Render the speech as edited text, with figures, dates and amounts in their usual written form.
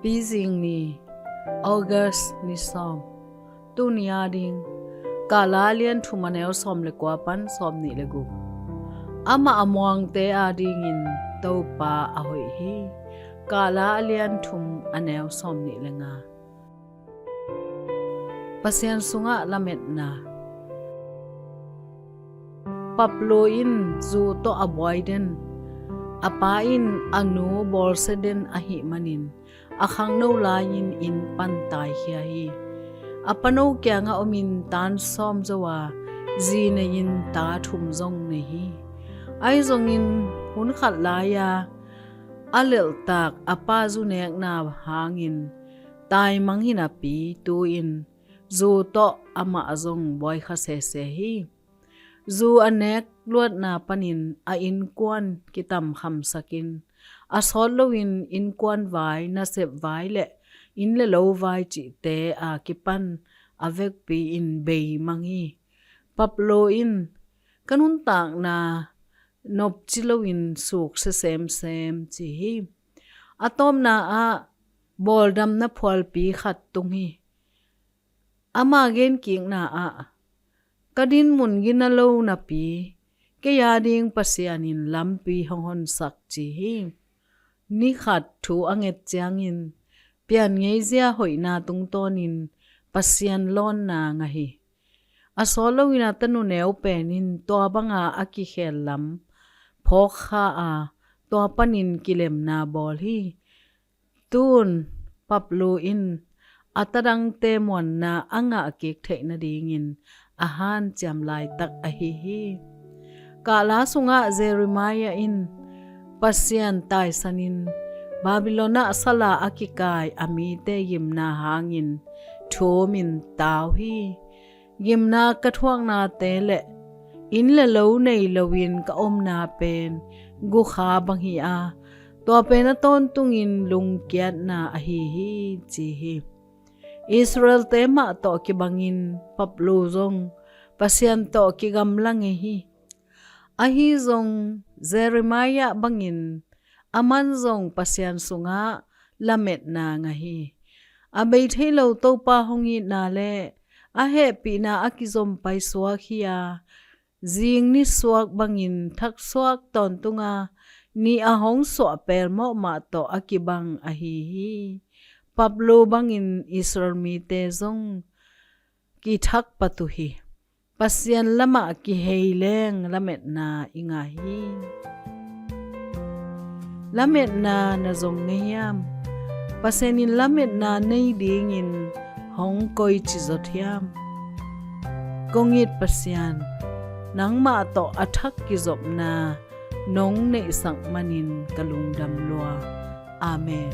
Pizing ni August ni som tu niya ding kalalian thumaneo som le kwa pan som ni legu ama amwang te adingin topa ahoi hi kalalian thum aneo som ni lenga pasien sunga lamet na paploin zu to avoiden apain anu bolseden ahi manin akhang no lain in pantai hi apano kya nga omin tan som zawa zina in ta thum zong ne hi ai zong in hun khat laya alel tak apa zu nek na hangin tai manghin api tu in zu to ama azong boy kha se hi zu anek luat na panin a in kwan kitam kham sakin a solowin in kwan vai na sep vai le in le lo vai chi te a kipan avek pi in bei mangi paplo in kanun tak na nop chilowin suk se sem chi hi atom na a boldam na phol pi khat tung hi ama gen king na a kadin mun gina lo na pi ke ya ding pasianin lampi honghon sak chi hi ni khat thu anget changin pian ngei zia hoina tung tonin pasian lon na nga hi asolo wina tanu neu penin to banga aki khel lam phokha a to panin kilem na bol hi tun paplu in atadang te mon na anga akek the na dingin ahan cham lai tak a hi kala sunga Jeremiah in pasian tai sanin Babylona sala akikai amite yimna hangin thomin taw hi yimna kathuang na tele in le lo nei lowin ka om na pen gu kha bang hi a to pen ton tungin lung kiat na a hi chi hi Israel tema to ki bangin paplu zong pasian to ki gamlang hi a hi zong Jeremiah bangin aman zong pasian sunga lamet na nga hi abei thelo to pa hongi na le a he pi na akizom pai suak hiya jing ni suak bangin thak suak ton tunga ni a hong so per mo ma to akibang a hi Pablo bangin Israel mi te zong ki thak patu hi pasian lama ki heileng lamet na inga hi lamet na zong ngeyam pasenin lamet na nei dingin hong koi chi zothiam kongit pasian nang ma to athak ki zop na nong nei sang manin kalungdam lua amen